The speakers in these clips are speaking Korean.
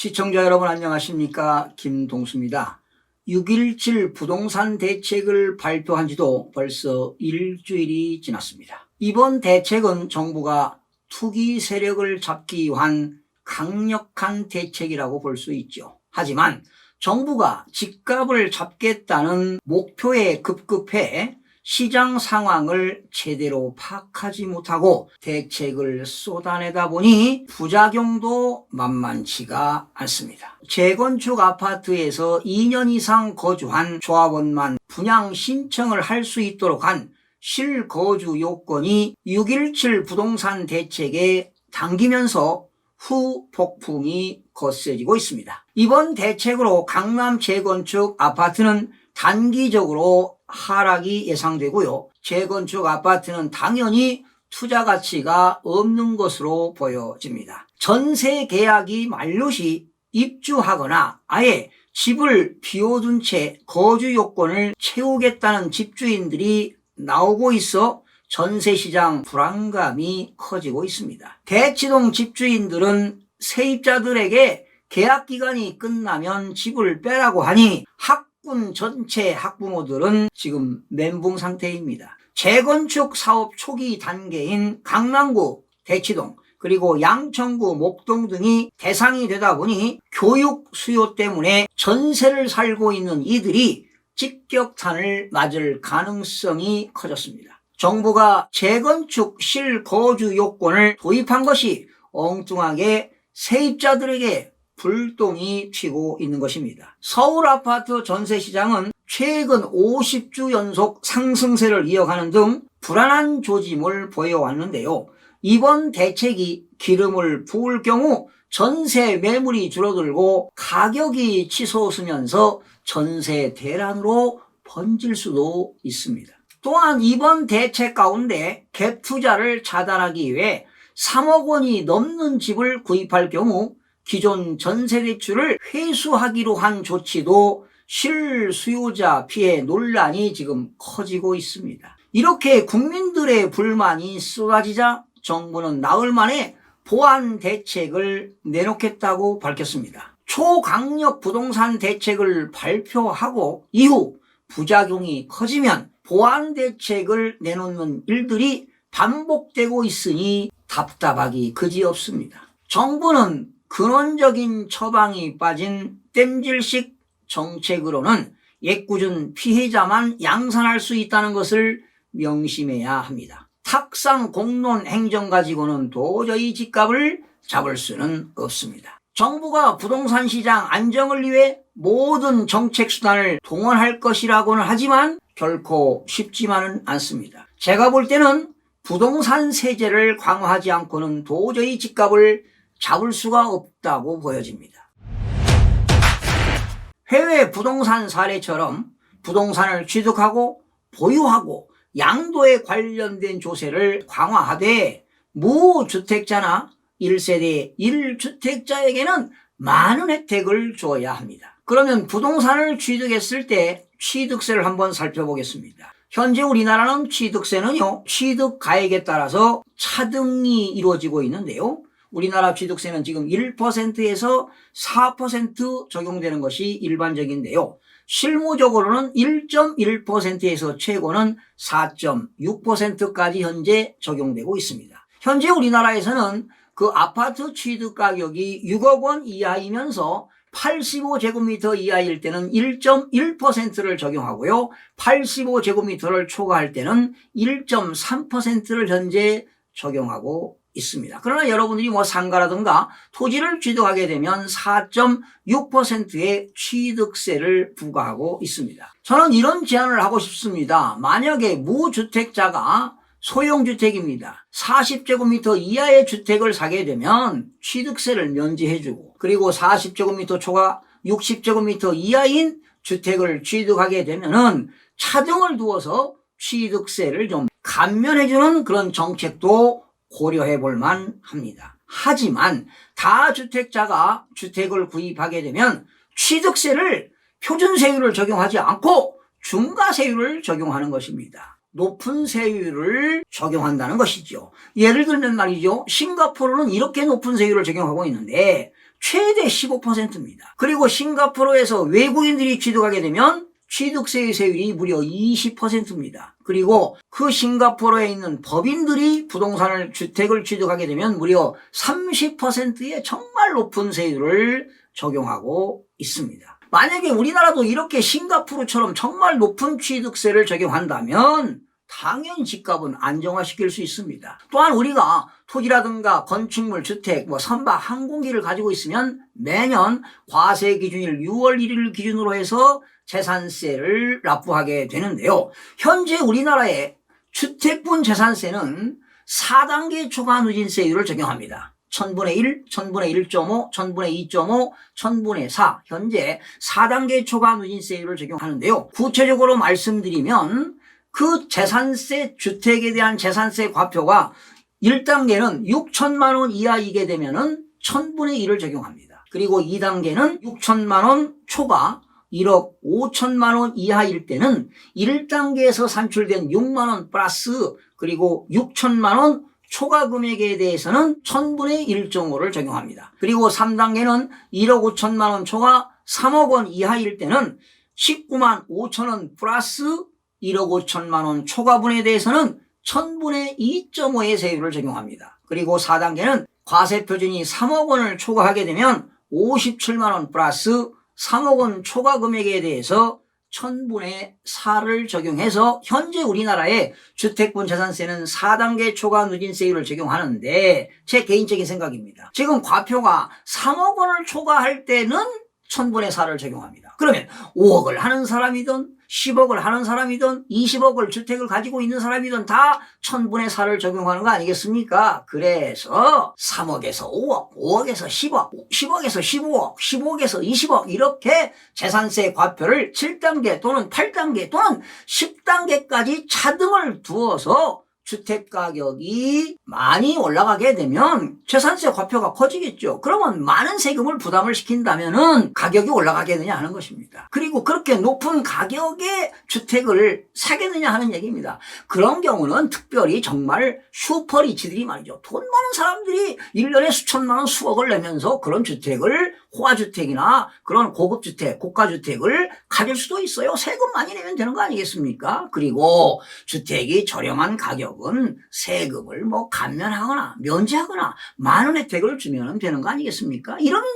시청자 여러분 안녕하십니까? 김동수입니다. 6.17 부동산 대책을 발표한 지도 벌써 일주일이 지났습니다. 이번 대책은 정부가 투기 세력을 잡기 위한 강력한 대책이라고 볼 수 있죠. 하지만 정부가 집값을 잡겠다는 목표에 급급해 시장 상황을 제대로 파악하지 못하고 대책을 쏟아내다 보니 부작용도 만만치가 않습니다. 재건축 아파트에서 2년 이상 거주한 조합원만 분양 신청을 할 수 있도록 한 실거주 요건이 6.17 부동산 대책에 당기면서 후폭풍이 거세지고 있습니다. 이번 대책으로 강남 재건축 아파트는 단기적으로 하락이 예상되고요. 재건축 아파트는 당연히 투자 가치가 없는 것으로 보여집니다. 전세 계약이 만료 시 입주하거나 아예 집을 비워둔 채 거주 요건을 채우겠다는 집주인들이 나오고 있어 전세시장 불안감이 커지고 있습니다. 대치동 집주인들은 세입자들에게 계약기간이 끝나면 집을 빼라고 하니 학군 전체 학부모들은 지금 멘붕 상태입니다. 재건축 사업 초기 단계인 강남구, 대치동, 그리고 양천구, 목동 등이 대상이 되다 보니 교육 수요 때문에 전세를 살고 있는 이들이 직격탄을 맞을 가능성이 커졌습니다. 정부가 재건축 실거주 요건을 도입한 것이 엉뚱하게 세입자들에게 불똥이 튀고 있는 것입니다. 서울 아파트 전세 시장은 최근 50주 연속 상승세를 이어가는 등 불안한 조짐을 보여왔는데요. 이번 대책이 기름을 부을 경우 전세 매물이 줄어들고 가격이 치솟으면서 전세 대란으로 번질 수도 있습니다. 또한 이번 대책 가운데 갭 투자를 차단하기 위해 3억 원이 넘는 집을 구입할 경우 기존 전세대출을 회수하기로 한 조치도 실수요자 피해 논란이 지금 커지고 있습니다. 이렇게 국민들의 불만이 쏟아지자 정부는 나흘 만에 보완 대책을 내놓겠다고 밝혔습니다. 초강력 부동산 대책을 발표하고 이후 부작용이 커지면 보완 대책을 내놓는 일들이 반복되고 있으니 답답하기 그지없습니다. 정부는 근원적인 처방이 빠진 땜질식 정책으로는 애꿎은 피해자만 양산할 수 있다는 것을 명심해야 합니다. 탁상 공론 행정 가지고는 도저히 집값을 잡을 수는 없습니다. 정부가 부동산 시장 안정을 위해 모든 정책 수단을 동원할 것이라고는 하지만 결코 쉽지만은 않습니다. 제가 볼 때는 부동산 세제를 강화하지 않고는 도저히 집값을 잡을 수가 없다고 보여집니다. 해외 부동산 사례처럼 부동산을 취득하고 보유하고 양도에 관련된 조세를 강화하되 무주택자나 1세대 1주택자에게는 많은 혜택을 줘야 합니다. 그러면 부동산을 취득했을 때 취득세를 한번 살펴보겠습니다. 현재 우리나라는 취득세는요, 취득가액에 따라서 차등이 이루어지고 있는데요. 우리나라 취득세는 지금 1%에서 4% 적용되는 것이 일반적인데요. 실무적으로는 1.1%에서 최고는 4.6%까지 현재 적용되고 있습니다. 현재 우리나라에서는 그 아파트 취득 가격이 6억 원 이하이면서 85제곱미터 이하일 때는 1.1%를 적용하고요. 85제곱미터를 초과할 때는 1.3%를 현재 적용하고 있습니다. 그러나 여러분들이 상가라든가 토지를 취득하게 되면 4.6%의 취득세를 부과하고 있습니다. 저는 이런 제안을 하고 싶습니다. 만약에 무주택자가 소형주택입니다. 40제곱미터 이하의 주택을 사게 되면 취득세를 면제해주고, 그리고 40제곱미터 초과 60제곱미터 이하인 주택을 취득하게 되면은 차등을 두어서 취득세를 좀 감면해주는 그런 정책도 고려해 볼만 합니다. 하지만 다주택자가 주택을 구입하게 되면 취득세를 표준세율을 적용하지 않고 중과세율을 적용하는 것입니다. 높은 세율을 적용한다는 것이죠. 예를 들면 말이죠. 싱가포르는 이렇게 높은 세율을 적용하고 있는데 최대 15%입니다. 그리고 싱가포르에서 외국인들이 취득하게 되면 취득세 세율이 무려 20%입니다. 그리고 그 싱가포르에 있는 법인들이 부동산을 주택을 취득하게 되면 무려 30%의 정말 높은 세율을 적용하고 있습니다. 만약에 우리나라도 이렇게 싱가포르처럼 정말 높은 취득세를 적용한다면 당연히 집값은 안정화시킬 수 있습니다. 또한 우리가 토지라든가 건축물, 주택, 선박, 항공기를 가지고 있으면 매년 과세 기준일 6월 1일 기준으로 해서 재산세를 납부하게 되는데요. 현재 우리나라의 주택분 재산세는 4단계 초과 누진세율을 적용합니다. 1000분의 1, 1000분의 1.5, 1000분의 2.5, 1000분의 4 현재 4단계 초과 누진세율을 적용하는데요. 구체적으로 말씀드리면 그 재산세, 주택에 대한 재산세 과표가 1단계는 6천만 원 이하이게 되면은 1000분의 1을 적용합니다. 그리고 2단계는 6천만 원 초과 1억 5천만 원 이하일 때는 1단계에서 산출된 6만 원 플러스 그리고 6천만 원 초과 금액에 대해서는 1000분의 1.5를 적용합니다. 그리고 3단계는 1억 5천만 원 초과 3억 원 이하일 때는 19만 5천 원 플러스 1억 5천만 원 초과분에 대해서는 1000분의 2.5의 세율을 적용합니다. 그리고 4단계는 과세 표준이 3억 원을 초과하게 되면 57만 원 플러스 3억 원 초과 금액에 대해서 1000분의 4를 적용해서 현재 우리나라의 주택분 재산세는 4단계 초과 누진세율을 적용하는데 제 개인적인 생각입니다. 지금 과표가 3억 원을 초과할 때는 1000분의 4를 적용합니다. 그러면 5억을 하는 사람이든 10억을 하는 사람이든 20억을 주택을 가지고 있는 사람이든 다 1000분의 4를 적용하는 거 아니겠습니까? 그래서 3억에서 5억, 5억에서 10억, 10억에서 15억, 15억에서 20억 이렇게 재산세 과표를 7단계 또는 8단계 또는 10단계까지 차등을 두어서 주택가격이 많이 올라가게 되면 재산세 과표가 커지겠죠. 그러면 많은 세금을 부담을 시킨다면은 가격이 올라가겠느냐 하는 것입니다. 그리고 그렇게 높은 가격의 주택을 사겠느냐 하는 얘기입니다. 그런 경우는 특별히 정말 슈퍼리치들이 말이죠. 돈 많은 사람들이 1년에 수천만 원, 수억을 내면서 그런 주택을 호화주택이나 그런 고급주택, 고가주택을 가질 수도 있어요. 세금 많이 내면 되는 거 아니겠습니까? 그리고 주택이 저렴한 가격은 세금을 감면하거나 면제하거나 많은 혜택을 주면 되는 거 아니겠습니까? 이러면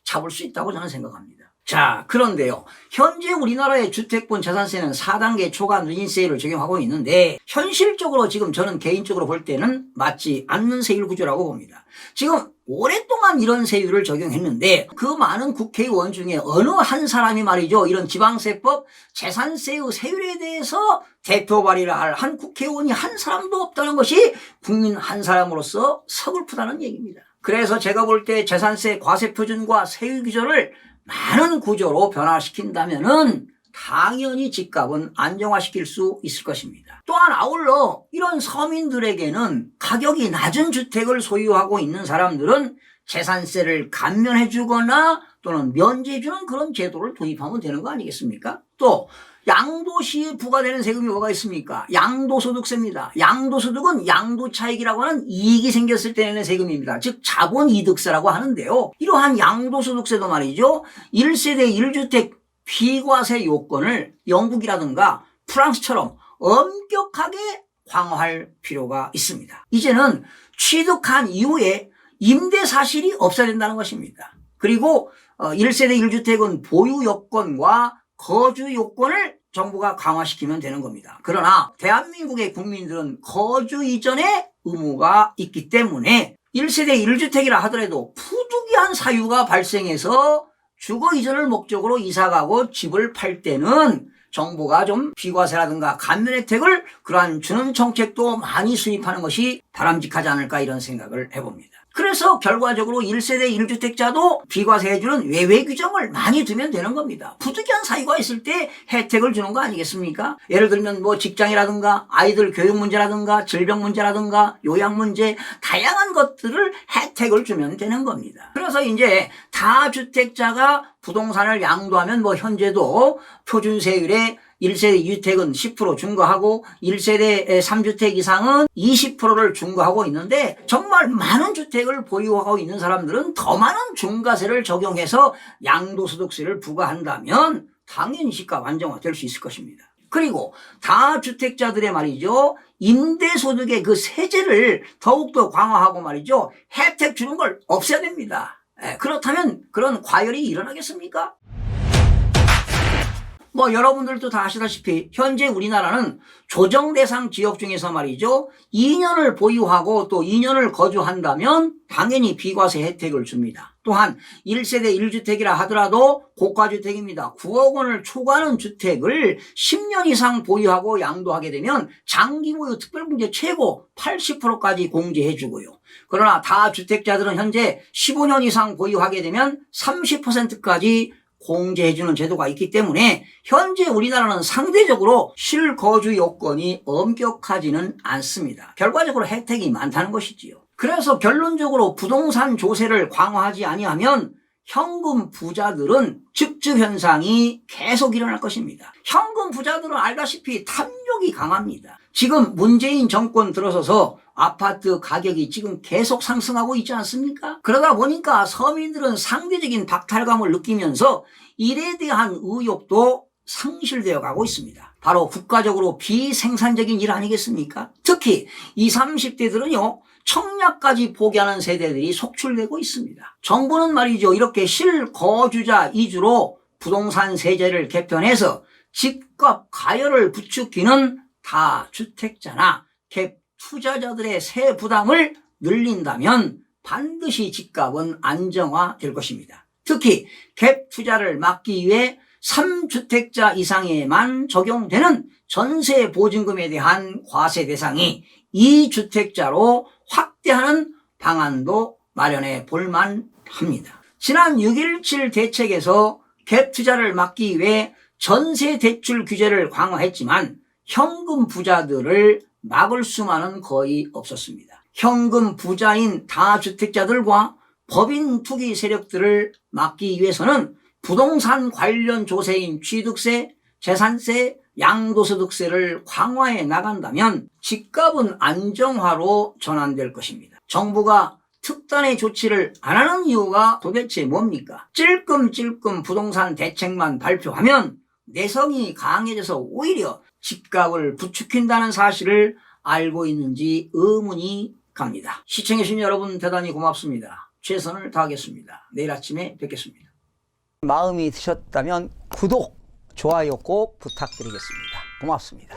잡을 수 있다고 저는 생각합니다. 자, 그런데요. 현재 우리나라의 주택분 재산세는 4단계 초과 누진세율을 적용하고 있는데 현실적으로 지금 저는 개인적으로 볼 때는 맞지 않는 세율 구조라고 봅니다. 지금 오랫동안 이런 세율을 적용했는데 그 많은 국회의원 중에 어느 한 사람이 말이죠. 이런 지방세법 재산세의 세율에 대해서 대표 발의를 할 한 국회의원이 한 사람도 없다는 것이 국민 한 사람으로서 서글프다는 얘기입니다. 그래서 제가 볼 때 재산세 과세 표준과 세율 기조를 많은 구조로 변화시킨다면은 당연히 집값은 안정화시킬 수 있을 것입니다. 또한 아울러 이런 서민들에게는 가격이 낮은 주택을 소유하고 있는 사람들은 재산세를 감면해 주거나 또는 면제해 주는 그런 제도를 도입하면 되는 거 아니겠습니까? 또 양도시에 부과되는 세금이 뭐가 있습니까? 양도소득세입니다. 양도소득은 양도차익이라고 하는 이익이 생겼을 때 내는 세금입니다. 즉 자본이득세라고 하는데요. 이러한 양도소득세도 말이죠. 1세대 1주택 비과세 요건을 영국이라든가 프랑스처럼 엄격하게 강화할 필요가 있습니다. 이제는 취득한 이후에 임대 사실이 없어야 된다는 것입니다. 그리고 1세대 1주택은 보유 요건과 거주 요건을 정부가 강화시키면 되는 겁니다. 그러나 대한민국의 국민들은 거주 이전에 의무가 있기 때문에 1세대 1주택이라 하더라도 부득이한 사유가 발생해서 주거 이전을 목적으로 이사가고 집을 팔 때는 정부가 좀 비과세라든가 감면 혜택을 그러한 주는 정책도 많이 수립하는 것이 바람직하지 않을까 이런 생각을 해봅니다. 그래서 결과적으로 1세대 1주택자도 비과세해주는 외외 규정을 많이 두면 되는 겁니다. 부득이한 사유가 있을 때 혜택을 주는 거 아니겠습니까? 예를 들면 직장이라든가 아이들 교육 문제라든가 질병 문제라든가 요양 문제 다양한 것들을 혜택을 주면 되는 겁니다. 그래서 이제 다주택자가 부동산을 양도하면 현재도 표준세율의 1세대 2주택은 10% 중과하고 1세대 3주택 이상은 20%를 중과하고 있는데 정말 많은 주택을 보유하고 있는 사람들은 더 많은 중과세를 적용해서 양도소득세를 부과한다면 당연히 시가 안정화될 수 있을 것입니다. 그리고 다주택자들의 말이죠. 임대소득의 그 세제를 더욱더 강화하고 말이죠. 혜택 주는 걸 없애야 됩니다. 그렇다면 그런 과열이 일어나겠습니까? 여러분들도 다 아시다시피 현재 우리나라는 조정 대상 지역 중에서 말이죠. 2년을 보유하고 또 2년을 거주한다면 당연히 비과세 혜택을 줍니다. 또한 1세대 1주택이라 하더라도 고가주택입니다. 9억 원을 초과하는 주택을 10년 이상 보유하고 양도하게 되면 장기 보유 특별공제 최고 80%까지 공제해 주고요. 그러나 다주택자들은 현재 15년 이상 보유하게 되면 30%까지 공제해주는 제도가 있기 때문에 현재 우리나라는 상대적으로 실거주 요건이 엄격하지는 않습니다. 결과적으로 혜택이 많다는 것이지요. 그래서 결론적으로 부동산 조세를 강화하지 아니하면 현금 부자들은 즉즉 현상이 계속 일어날 것입니다. 현금 부자들은 알다시피 탐욕이 강합니다. 지금 문재인 정권 들어서서 아파트 가격이 지금 계속 상승하고 있지 않습니까? 그러다 보니까 서민들은 상대적인 박탈감을 느끼면서 일에 대한 의욕도 상실되어 가고 있습니다. 바로 국가적으로 비생산적인 일 아니겠습니까? 특히 20, 30대들은요. 청약까지 포기하는 세대들이 속출되고 있습니다. 정부는 말이죠. 이렇게 실거주자 위주로 부동산 세제를 개편해서 집값 가열을 부추기는 다주택자나 갭 투자자들의 세 부담을 늘린다면 반드시 집값은 안정화될 것입니다. 특히 갭 투자를 막기 위해 3주택자 이상에만 적용되는 전세 보증금에 대한 과세 대상이 2주택자로 확대하는 방안도 마련해 볼만 합니다. 지난 6.17 대책에서 갭 투자를 막기 위해 전세 대출 규제를 강화했지만 현금 부자들을 막을 수만은 거의 없었습니다. 현금 부자인 다주택자들과 법인 투기 세력들을 막기 위해서는 부동산 관련 조세인 취득세, 재산세, 양도소득세를 강화해 나간다면 집값은 안정화로 전환될 것입니다. 정부가 특단의 조치를 안 하는 이유가 도대체 뭡니까? 찔끔찔끔 부동산 대책만 발표하면 내성이 강해져서 오히려 집값을 부추긴다는 사실을 알고 있는지 의문이 갑니다. 시청해주신 여러분 대단히 고맙습니다. 최선을 다하겠습니다. 내일 아침에 뵙겠습니다. 마음이 드셨다면 구독, 좋아요 꼭 부탁드리겠습니다. 고맙습니다.